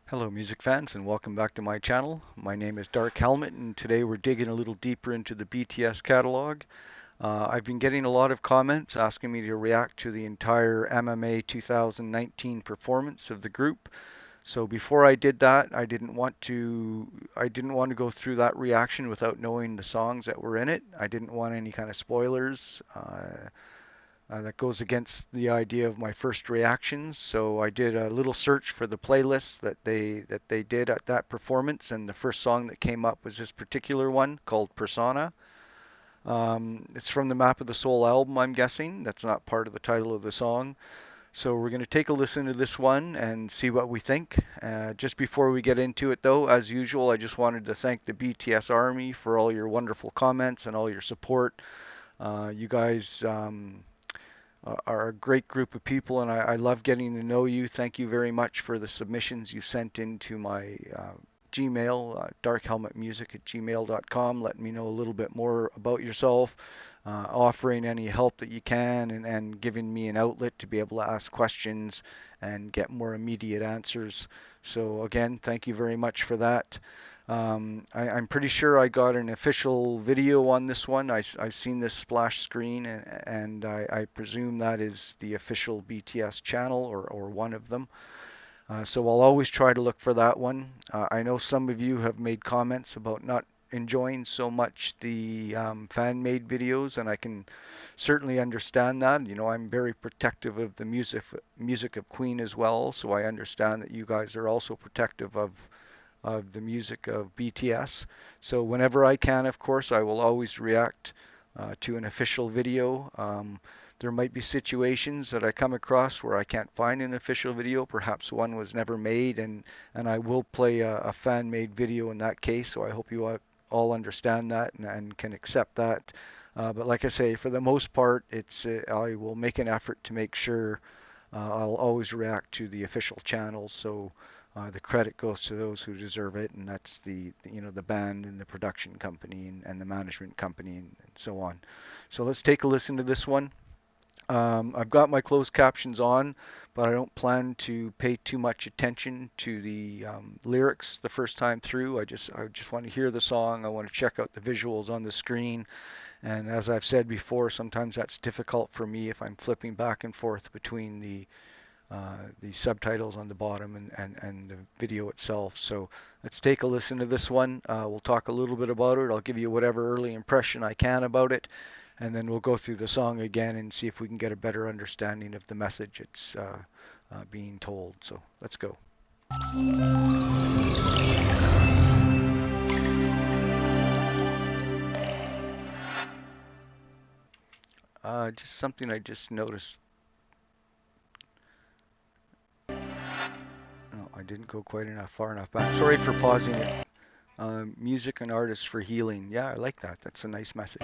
Hello music fans and welcome back to my channel. My name is Dark Helmet and today we're digging a little deeper into the BTS catalog. I've been getting a lot of comments asking me to react to the entire MMA 2019 performance of the group. So before I did that, I didn't want to go through that reaction without knowing the songs that were in it. I didn't want any kind of spoilers. That goes against the idea of my first reactions. So I did a little search for the playlists that they did at that performance, and the first song that came up was this particular one called Persona. It's from the Map of the Soul album, I'm guessing. That's not part of the title of the song. So we're going to take a listen to this one and see what we think. Just before we get into it, though, as usual, I just wanted to thank the BTS Army for all your wonderful comments and all your support. You guys are a great group of people, and I love getting to know you. Thank you very much for the submissions you sent into my Gmail, DarcHelmutMusic@gmail.com, letting me know a little bit more about yourself, offering any help that you can, and giving me an outlet to be able to ask questions and get more immediate answers. So again, thank you very much for that. I'm pretty sure I got an official video on this one. I've seen this splash screen, and I presume that is the official BTS channel or one of them. So I'll always try to look for that one. I know some of you have made comments about not enjoying so much the fan-made videos, and I can certainly understand that. You know, I'm very protective of the music of Queen as well, so I understand that you guys are also protective of the music of BTS. So whenever I can, of course, I will always react to an official video. There might be situations that I come across where I can't find an official video. Perhaps one was never made, and I will play a fan-made video in that case. So I hope you all understand that and can accept that. But like I say, for the most part, I will make an effort to make sure I'll always react to the official channels. So the credit goes to those who deserve it, and that's the band and the production company and the management company and so on. So let's take a listen to this one. I've got my closed captions on, but I don't plan to pay too much attention to the lyrics the first time through. I just want to hear the song. I want to check out the visuals on the screen. And as I've said before, sometimes that's difficult for me if I'm flipping back and forth between the subtitles on the bottom and the video itself. So let's take a listen to this one. We'll talk a little bit about it. I'll give you whatever early impression I can about it, and then we'll go through the song again and see if we can get a better understanding of the message it's being told. So let's go. Just something I just noticed. No, I didn't go far enough back. Sorry for pausing it. Music and artists for healing. Yeah, I like that. That's a nice message.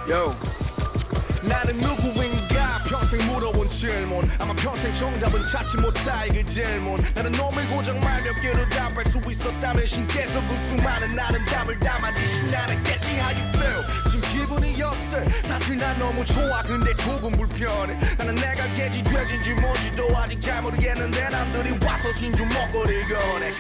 Yo, 나는 누구인가 평생 물어온 질문 아마 평생 정답은 찾지 못할 그 질문 나는 놈을 고정 말 몇 개로 답할 수 있었다면 신께서 그 수많은 아름다움을 담아주신 나는겠지 how you feel 지금 기분이 어때 사실 난 너무 좋아 근데 조금 불편해 나는 내가 개지 돼지인지 뭔지도 아직 잘 모르겠는데 남들이 와서 진주 먹거리를 꺼내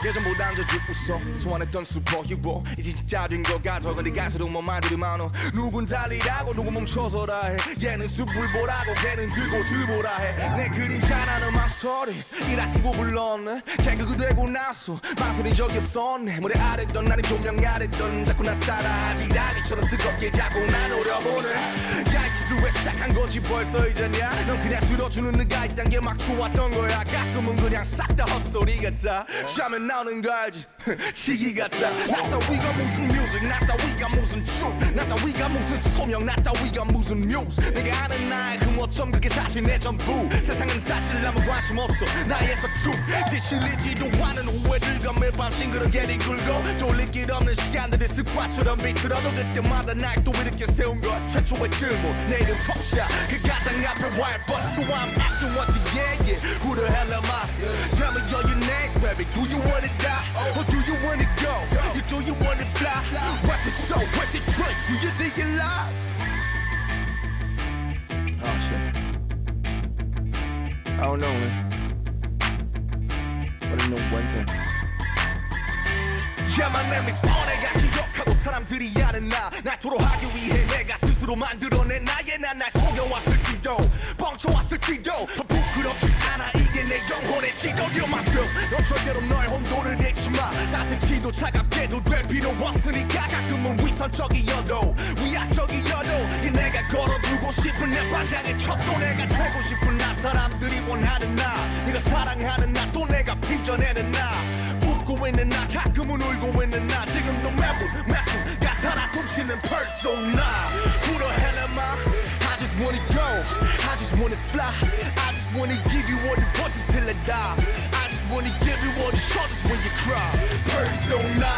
예전보단 더 웃어 소원했던 슈퍼히로 이제 진짜 된 것 같아 근데 갈수록 뭐 말들이 많어 누군 달리라고 누군 멈춰서라 해 얘는 숲을 보라고 걔는 들곳을 보라 해내 그림자라는 망설이 이라 쓰고 불렀네 개그가 되고 나서 망설인 적이 없었네 모래 아랬던 나를 조명 아랬던 자꾸 나타나지 라기처럼 뜨겁게 자꾸 날 노려보네 야 이 짓을 왜 시작한 거지 벌써 이제냐 넌 그냥 들어주는 네가 있단 게 막 좋았던 거야 가끔은 그냥 싹 다 헛소리 같아 shaman 나오는 거 알지 시기 같아 나 따위가 무슨 뮤직 나 따위가 무슨 춤 나 따위가 무슨 소명 나 따위가 무슨 뮤즈 내가 아는 나의 그 뭐점 그게 사실 내 전부 세상은 사실 아무 관심 없어 나의 서춤 지실리지도 않은 후회들과 매일 밤 싱그럽게 뒤굴고 돌릴 길 없는 시간들이 습관처럼 비틀어도 그때마다 날 또 이렇게 세운 것 최초의 질문 내 이름 펑샤 그 가장 앞에 wild but so I'm asking once again yeah who the hell am I tell me all your names baby do you wanna die or do you wanna go Do you think you're live? Oh shit. I don't know, man. But I know one thing. Yeah, my name is 내가 기억하고 사람들이 아는 날 토로하기 위해 내가 스스로 만들어낸 나의 날 속여왔을지도 뻥쳐왔을지도 부끄럽지 않아 이게 내 영혼의 지도 You're myself 넌 절대로 너의 혼돈을 잃지 마 따뜻히도 차갑게도 될 필요 없으니까 가끔은 위선적이어도 위약적이어도 이 내가 걸어두고 싶은 내 방향의 척도 내가 되고 싶은 나 사람들이 원하는 나 네가 사랑하는 나 또 내가 빚어내는 나 웃고 있는 나 가끔은 울고 있는 나 지금도 매분 매순 가사라 숨쉬는 persona Who the hell am I? I just wanna go I just wanna fly I just wanna give you all the voices till I die I just wanna give you all the shoulders when you cry Persona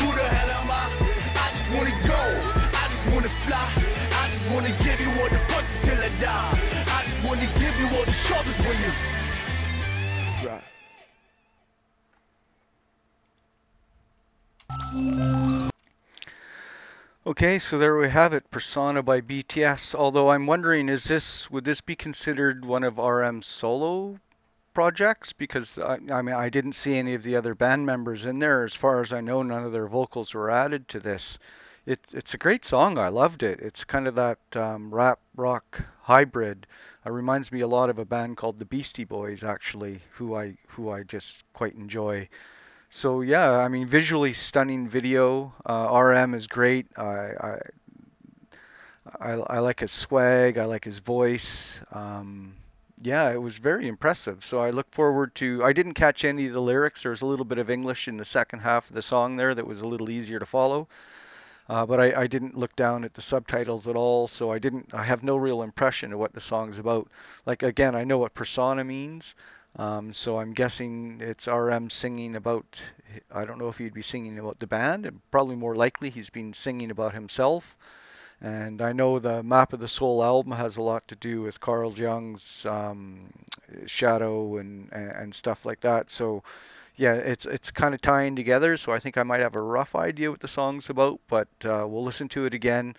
Who the hell am I? I just wanna go I just wanna fly I just wanna give you all the voices till I die I just wanna give you all the shoulders when you cry Okay, so there we have it, Persona by BTS. Although I'm wondering, would this be considered one of RM's solo projects? Because I mean, I didn't see any of the other band members in there. As far as I know, none of their vocals were added to this. It's a great song. I loved it. It's kind of that rap rock hybrid. It reminds me a lot of a band called the Beastie Boys, actually, who I just quite enjoy. So yeah, I mean, visually stunning video. RM is great. I like his swag. I like his voice. Yeah, it was very impressive. So I look forward to. I didn't catch any of the lyrics. There was a little bit of English in the second half of the song there that was a little easier to follow. But I didn't look down at the subtitles at all, so I have no real impression of what the song's about. Like again, I know what persona means, so I'm guessing it's RM singing about. I don't know if he'd be singing about the band, and probably more likely he's been singing about himself. And I know the Map of the Soul album has a lot to do with Carl Jung's Shadow and stuff like that. So yeah, it's kind of tying together, so I think I might have a rough idea what the song's about, but we'll listen to it again.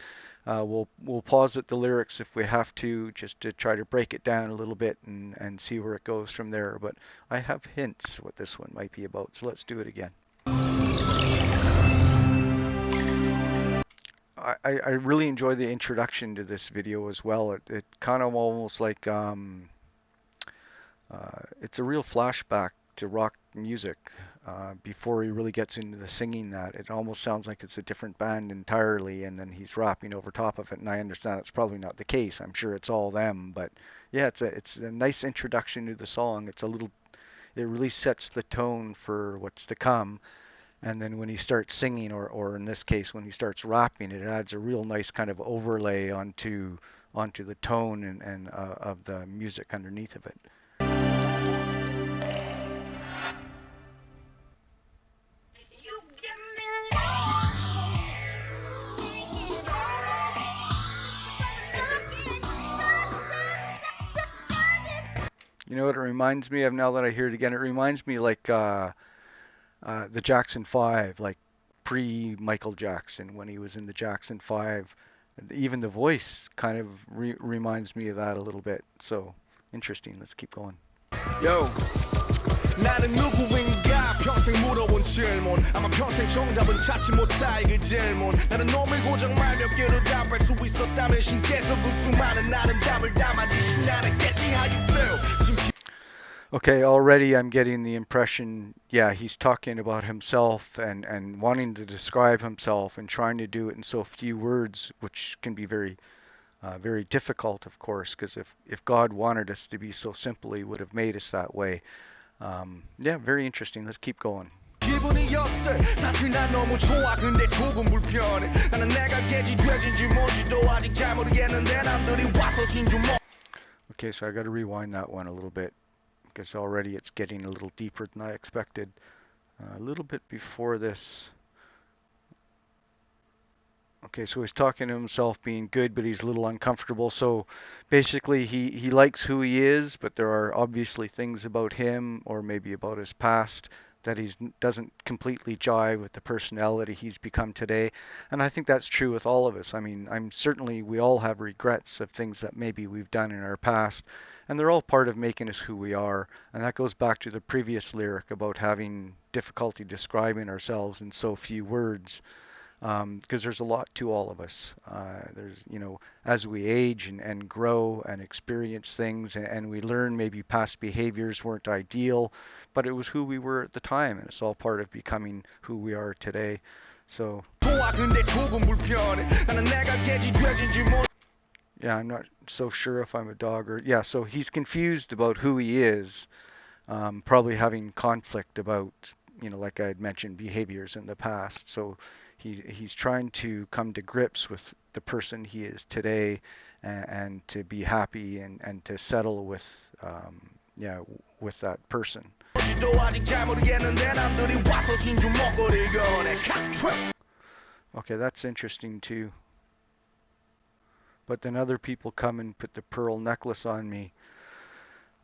We'll pause at the lyrics if we have to, just to try to break it down a little bit and see where it goes from there. But I have hints what this one might be about, so let's do it again. I really enjoy the introduction to this video as well. It kind of almost like it's a real flashback to rock music before he really gets into the singing. That it almost sounds like it's a different band entirely, and then he's rapping over top of it. And I understand it's probably not the case. I'm sure it's all them, but yeah, it's a nice introduction to the song. It really sets the tone for what's to come. And then when he starts singing, or in this case when he starts rapping, it adds a real nice kind of overlay onto the tone and of the music underneath of it. You know what it reminds me of now that I hear it again? It reminds me like the Jackson 5, like pre-Michael Jackson when he was in the Jackson 5. Even the voice kind of reminds me of that a little bit. So interesting. Let's keep going. Yo. 나는 누구인가 평생 물어온 질문 아마 평생 정답은 찾지 못할 그 질문 나는 놈을 고정 말 몇 개로 답할 수 있었다면 신께서 그 수많은 아름다움을 담아 주신 나는 겠지 how you feel Okay, already I'm getting the impression, yeah, he's talking about himself and wanting to describe himself and trying to do it in so few words, which can be very difficult, of course, because if God wanted us to be so simple, he would have made us that way. Yeah, very interesting. Let's keep going. 기분이 어때 사실 난 너무 좋아 근데 조금 불편해 나는 내가 개지 돼지인지 뭔지도 아직 잘 모르겠는데 남들이 와서 진주 뭐 Okay, so I got to rewind that one a little bit because already it's getting a little deeper than I expected. A little bit before this. Okay, so he's talking to himself being good, but he's a little uncomfortable. So basically he likes who he is, but there are obviously things about him or maybe about his past that he doesn't completely jive with the personality he's become today. And I think that's true with all of us. I mean, I'm certainly we all have regrets of things that maybe we've done in our past, and they're all part of making us who we are. And that goes back to the previous lyric about having difficulty describing ourselves in so few words, because there's a lot to all of us. As we age and grow and experience things and we learn maybe past behaviors weren't ideal, but it was who we were at the time, and it's all part of becoming who we are today. So, yeah, I'm not so sure if I'm a dog or, yeah, so he's confused about who he is, probably having conflict about, like I had mentioned, behaviors in the past. So he's trying to come to grips with the person he is today, and to be happy and to settle with, yeah, with that person. Okay, that's interesting too. But then other people come and put the pearl necklace on me.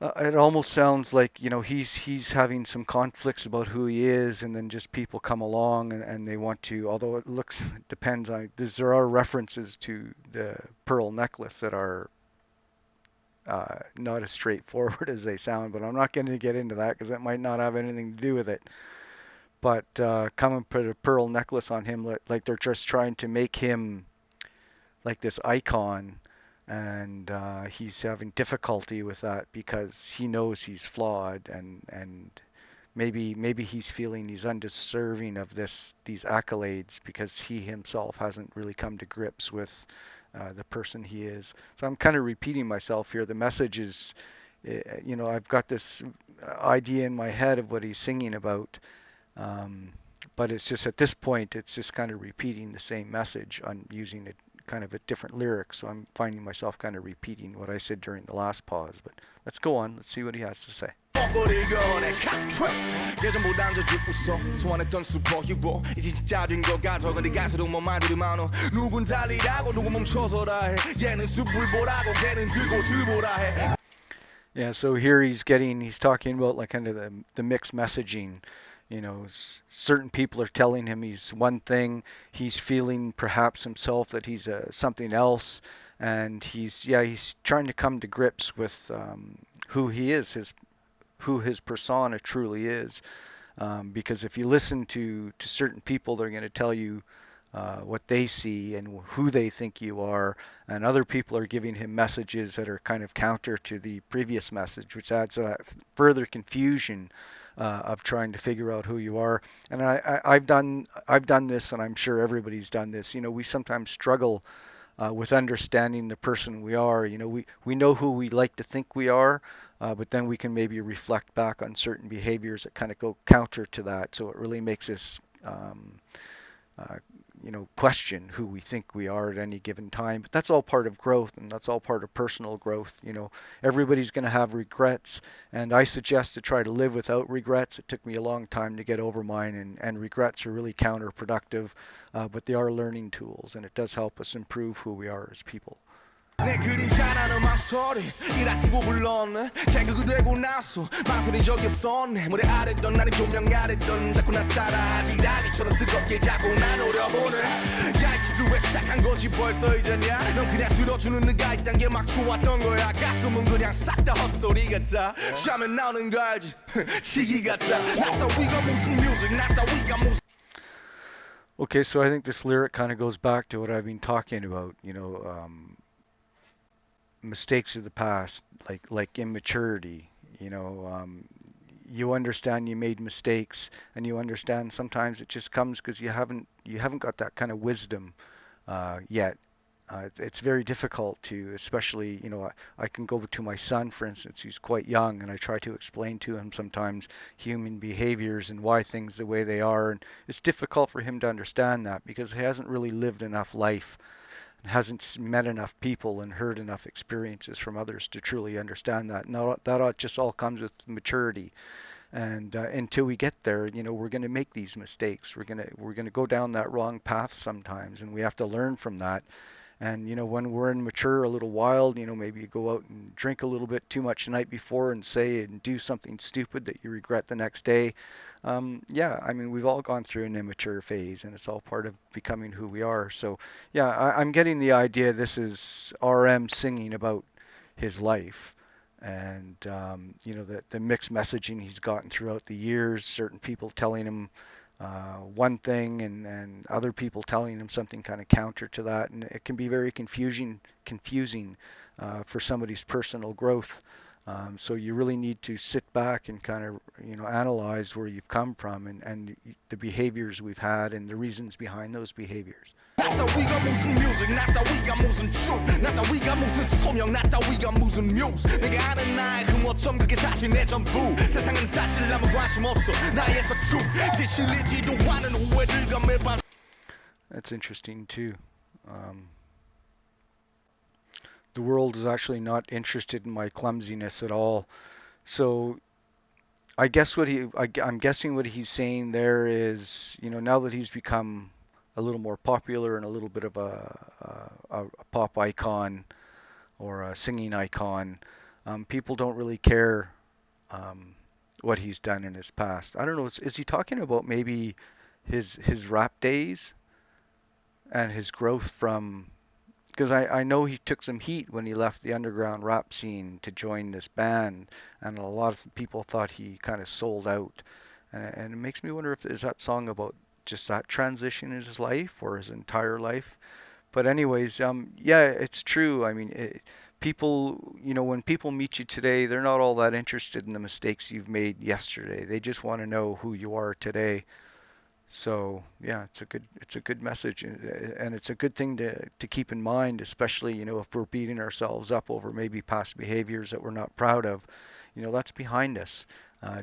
It almost sounds like, he's having some conflicts about who he is, and then just people come along and they want to, although it looks, it depends on, there are references to the pearl necklace that are not as straightforward as they sound, but I'm not going to get into that because that might not have anything to do with it. But come and put a pearl necklace on him, like they're just trying to make him like this icon, and he's having difficulty with that because he knows he's flawed, and maybe he's feeling he's undeserving of these accolades because he himself hasn't really come to grips with the person he is. So I'm kind of repeating myself here. The message is, I've got this idea in my head of what he's singing about, but it's just at this point, it's just kind of repeating the same message. I'm using it kind of a different lyrics, so I'm finding myself kind of repeating what I said during the last pause. But let's go on. Let's see what he has to say. Yeah, so here he's talking about like kind of the mixed messaging. Certain people are telling him he's one thing, he's feeling perhaps himself that he's something else, and he's trying to come to grips with who he is, who his persona truly is. Because if you listen to certain people, they're going to tell you what they see and who they think you are, and other people are giving him messages that are kind of counter to the previous message, which adds further confusion of trying to figure out who you are. And I've done this, and I'm sure everybody's done this. We sometimes struggle with understanding the person we are. We know who we like to think we are, but then we can maybe reflect back on certain behaviors that kind of go counter to that. So it really makes us question who we think we are at any given time. But that's all part of growth, and that's all part of personal growth. Everybody's going to have regrets, and I suggest to try to live without regrets. It took me a long time to get over mine, and regrets are really counterproductive, but they are learning tools, and it does help us improve who we are as people. 내 그림자라는 망설이 이라 쓰고 불렀네 개그가 되고 나서 망설인 적이 없었네 모래 아랬던 나는 조명 아랬던 자꾸 나 따라하지 라기처럼 뜨겁게 자꾸 나 노려보네 야 기술 왜 시작한 거지 벌써 이제냐 넌 그냥 들어주는 네가 있단 게 막 좋았던 거야 가끔은 그냥 싹 다 헛소리 같아 shaman 나오는 거 알지 시기 같아 나 따위가 무슨 뮤직 나 따위가 무슨 Okay, so I think this lyric kind of goes back to what I've been talking about, mistakes of the past, like immaturity. You understand you made mistakes, and you understand sometimes it just comes because you haven't got that kind of wisdom yet. It's very difficult to, especially, I can go to my son, for instance, who's quite young, and I try to explain to him sometimes human behaviors and why things the way they are, and it's difficult for him to understand that because he hasn't really lived enough life, hasn't met enough people and heard enough experiences from others to truly understand that. Now that just all comes with maturity, and until we get there, we're going to make these mistakes. We're going to go down that wrong path sometimes, and we have to learn from that. And when we're immature, a little wild, maybe you go out and drink a little bit too much the night before and say and do something stupid that you regret the next day. Yeah, I mean, we've all gone through an immature phase, and it's all part of becoming who we are. So, yeah, I'm getting the idea this is RM singing about his life, and the mixed messaging he's gotten throughout the years. Certain people telling him one thing, and other people telling him something kind of counter to that, and it can be very confusing for somebody's personal growth. So you really need to sit back and kind of analyze where you've come from, and the behaviors we've had and the reasons behind those behaviors. Not that we got 무슨 music, not that we got 무슨 truth, not that we got 무슨 소명, not that we got 무슨 muse. 내가 아는 나의 그 모점 그게 사실 내 전부. 세상은 사실 아무 관심 없어 나의 서투. 지실리지도 않은 후회들과 매일 밤. That's interesting too. Um, the world is actually not interested in my clumsiness at all. So I guess I'm guessing what he's saying there is, now that he's become a little more popular and a little bit of a pop icon or a singing icon, people don't really care what he's done in his past. I don't know. Is he talking about maybe his rap days and his growth from? Because I know he took some heat when he left the underground rap scene to join this band, and a lot of people thought he kind of sold out, and it makes me wonder if is that song about just that transition in his life or his entire life. But anyways, yeah, it's true. I mean, people, when people meet you today, they're not all that interested in the mistakes you've made yesterday. They just want to know who you are today. So yeah, it's a good message, and it's a good thing to keep in mind, especially if we're beating ourselves up over maybe past behaviors that we're not proud of. That's behind us.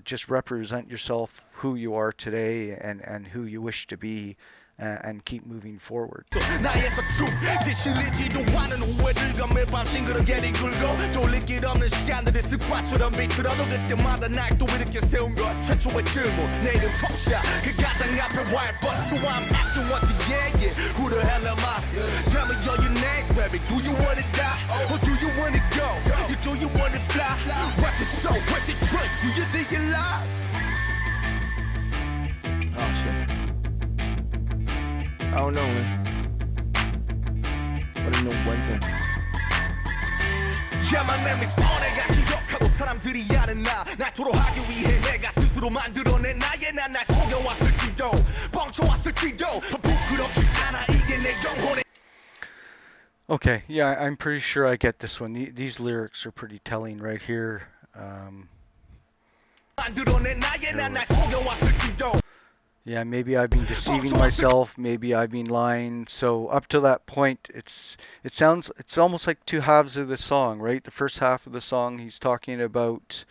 Just represent yourself, who you are today, and who you wish to be, and keep moving forward. 나의 서투 지실리지도 않은 후회들과 매일 밤 싱그럽게 뒹굴고 돌릴 길 없는 시간들이 습관처럼 비틀어도 그때마다 날 또 일으켜 세운 것 최초의 질문 내일은 펑샤 그 가장 앞에 wild bus so I'm asking once again yeah who the hell am I tell me all your names baby do you wanna die or do you wanna go you do you wanna fly what's it show what's it drink do you see it live oh shit I don't know, man. But I know one thing. Yeah, my name is 내가 기억하고 사람들이 아는 날 토로하기 위해 내가 스스로 만들어낸 나의 날 속여왔을지도 뻥쳐왔을지도 부끄럽지 않아 이게 내 영혼의. Okay, yeah, I'm pretty sure I get this one. These lyrics are pretty telling right here. Yeah, maybe I've been deceiving myself, maybe I've been lying. So up to that point, it's almost like two halves of the song, right? The first half of the song, he's talking about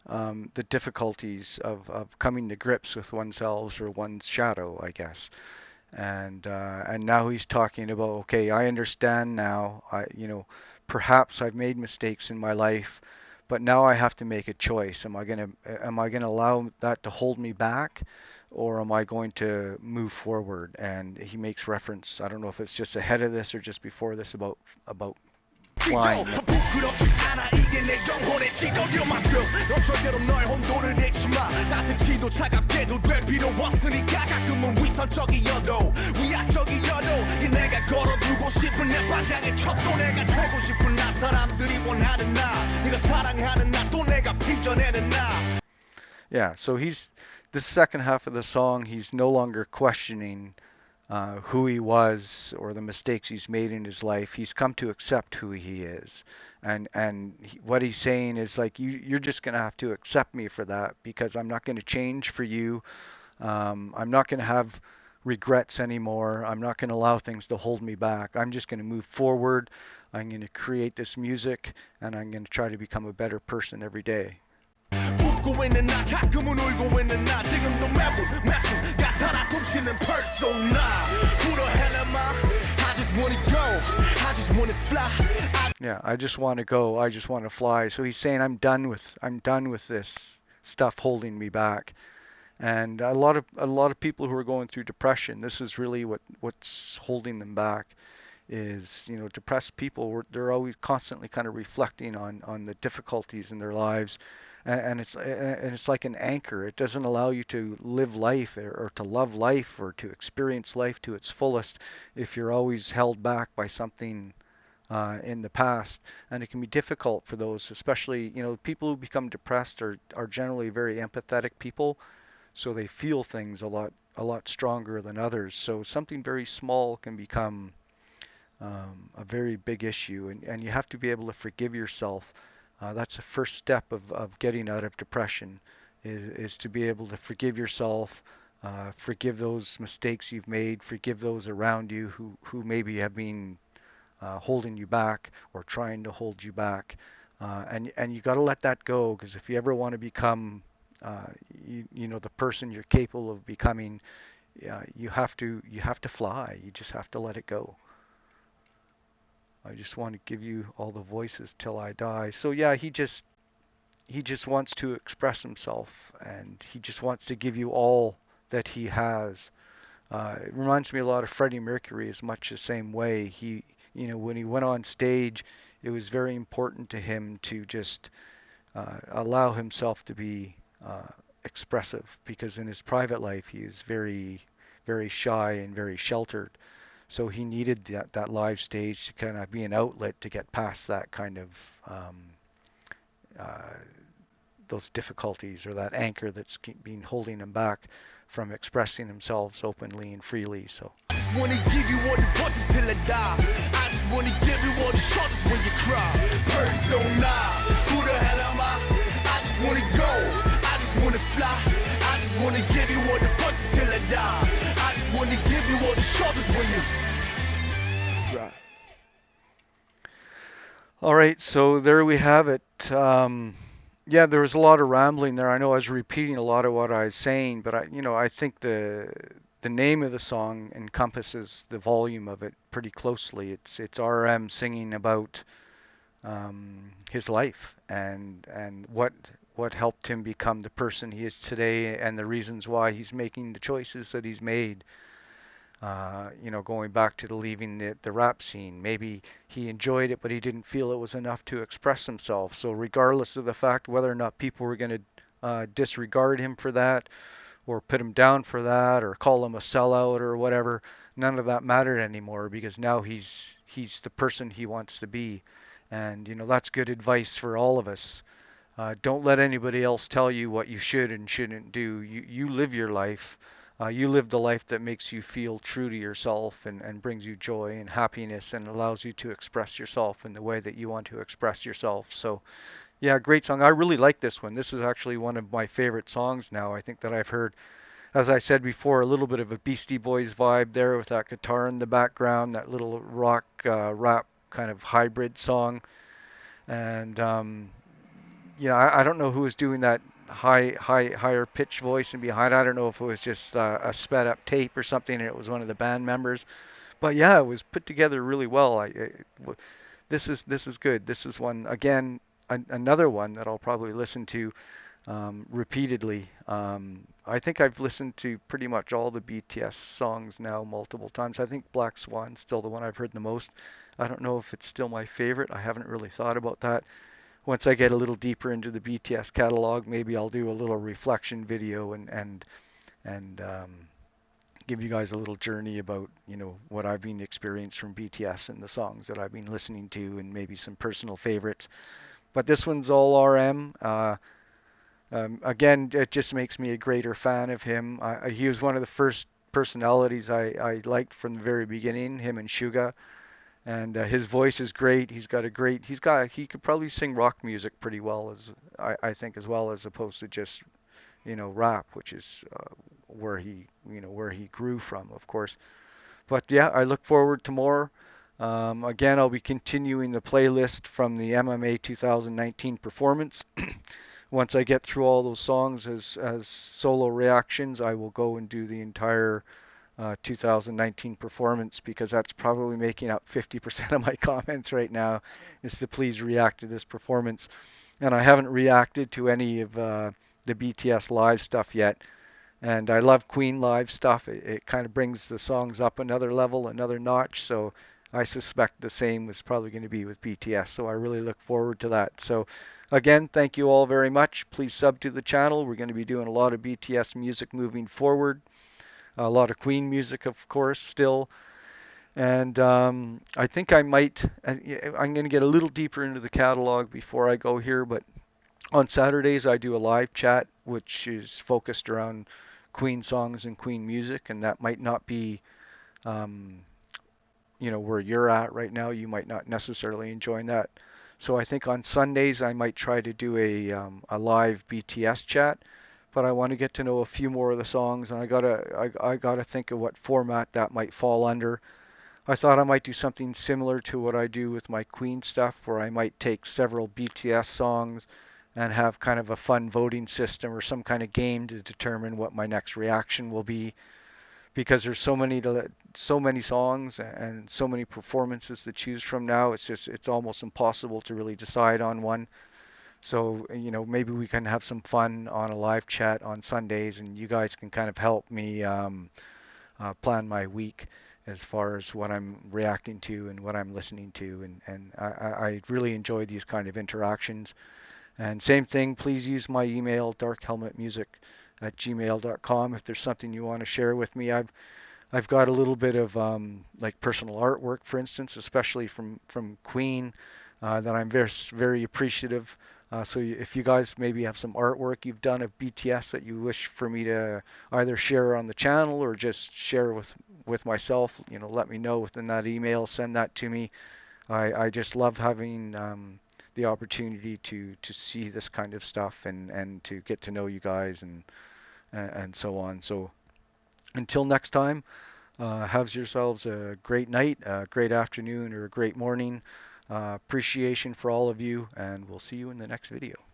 the difficulties of coming to grips with oneself or one's shadow, I guess. And now he's talking about, okay, I understand now. Perhaps I've made mistakes in my life, but now I have to make a choice. Am I gonna allow that to hold me back, or am I going to move forward? And he makes reference, I don't know if it's just ahead of this or just before this, about flying. Yeah, so the second half of the song, he's no longer questioning who he was or the mistakes he's made in his life. He's come to accept who he is, and what he's saying is like, you're just gonna have to accept me for that, because I'm not going to change for you. I'm not going to have regrets anymore. I'm not going to allow things to hold me back. I'm just going to move forward. I'm going to create this music, and I'm going to try to become a better person every day. 웃고 있는 나 가끔은 울고 있는 나 지금도 매순간 살아 숨쉬는 persona Who the hell am I? I just wanna go I just wanna fly Yeah, I just want to go. I just want to fly. So he's saying I'm done with this stuff holding me back. And a lot of people who are going through depression, this is really what's holding them back, is, depressed people, they're always constantly kind of reflecting on the difficulties in their lives, and it's like an anchor. It doesn't allow you to live life, or to love life, or to experience life to its fullest if you're always held back by something in the past. And it can be difficult for those, especially, people who become depressed are generally very empathetic people, so they feel things a lot stronger than others. So something very small can become a very big issue, and you have to be able to forgive yourself. That's the first step of getting out of depression, is to be able to forgive yourself, forgive those mistakes you've made, forgive those around you who maybe have been holding you back or trying to hold you back. And you got to let that go, because if you ever want to become uh, the person you're capable of becoming, you have to fly. You just have to let it go. I just want to give you all the voices till I die. So yeah, he just wants to express himself, and he just wants to give you all that he has. It reminds me a lot of Freddie Mercury, as much the same way. When he went on stage, it was very important to him to just allow himself to be expressive, because in his private life he is very, very shy and very sheltered. So he needed that live stage to kind of be an outlet to get past that kind of uh, those difficulties, or that anchor that's been holding him back from expressing himself openly and freely. So I just wanna give you all the voices till I die. I just wanna give you all the shoulders when you cry. Persona, who the hell am I? I just wanna go, I just wanna fly. I just wanna give you all the voices till I die. I just wanna give you all the shoulders when you cry. all right, so there we have it. Yeah, there was a lot of rambling there. I know I was repeating a lot of what I was saying, but I think the name of the song encompasses the volume of it pretty closely. It's RM singing about his life, and what helped him become the person he is today, and the reasons why he's making the choices that he's made. Going back to the leaving the rap scene. Maybe he enjoyed it, but he didn't feel it was enough to express himself. So regardless of the fact whether or not people were going to disregard him for that, or put him down for that, or call him a sellout or whatever, none of that mattered anymore, because now he's the person he wants to be. And that's good advice for all of us. Don't let anybody else tell you what you should and shouldn't do. You live your life. You live the life that makes you feel true to yourself, and brings you joy and happiness, and allows you to express yourself in the way that you want to express yourself. So, yeah, great song. I really like this one. This is actually one of my favorite songs now. I think that I've heard, as I said before, a little bit of a Beastie Boys vibe there, with that guitar in the background, that little rock rap kind of hybrid song. And I don't know who was doing that higher pitched voice and behind. I don't know if it was just a sped up tape or something, and it was one of the band members. But yeah, it was put together really well. This is good. This is one again, another one that I'll probably listen to repeatedly. I think I've listened to pretty much all the BTS songs now multiple times. I think Black Swan's still the one I've heard the most. I don't know if it's still my favorite. I haven't really thought about that. Once I get a little deeper into the BTS catalog, maybe I'll do a little reflection video, and give you guys a little journey about what I've been experienced from BTS, and the songs that I've been listening to, and maybe some personal favorites. But this one's all RM. Again, it just makes me a greater fan of him. He was one of the first personalities I liked from the very beginning, him and Suga. And his voice is great. He could probably sing rock music pretty well, as I think, as well, as opposed to just rap, which is where he grew from, of course. But yeah, I look forward to more. Again, I'll be continuing the playlist from the MMA 2019 performance. Once I get through all those songs as solo reactions, I will go and do the entire 2019 performance, because that's probably making up 50% of my comments right now, is to please react to this performance. And I haven't reacted to any of the BTS live stuff yet. And I love Queen live stuff. It kind of brings the songs up another level, another notch. So I suspect the same is probably going to be with BTS. So I really look forward to that. So again, thank you all very much. Please sub to the channel. We're going to be doing a lot of BTS music moving forward. A lot of Queen music, of course, still. And I think I might, I'm going to get a little deeper into the catalog before I go here, but on Saturdays I do a live chat, which is focused around Queen songs and Queen music, and that might not be, um, where you're at right now. You might not necessarily enjoy that. So I think on Sundays I might try to do a live BTS chat, but I want to get to know a few more of the songs, and I gotta think of what format that might fall under. I thought I might do something similar to what I do with my Queen stuff, where I might take several BTS songs and have kind of a fun voting system or some kind of game to determine what my next reaction will be. Because there's so many songs and so many performances to choose from now. It's almost impossible to really decide on one. So maybe we can have some fun on a live chat on Sundays, and you guys can kind of help me plan my week as far as what I'm reacting to and what I'm listening to. And I really enjoy these kind of interactions. And same thing, please use my email, darchelmutmusic@gmail.com, if there's something you want to share with me. I've got a little bit of like personal artwork, for instance, especially from Queen, that I'm very very appreciative. So if you guys maybe have some artwork you've done of BTS that you wish for me to either share on the channel or just share with myself, let me know within that email. Send that to me. I just love having the opportunity to see this kind of stuff and to get to know you guys and so on. So until next time, have yourselves a great night, a great afternoon, or a great morning. Appreciation for all of you, and we'll see you in the next video.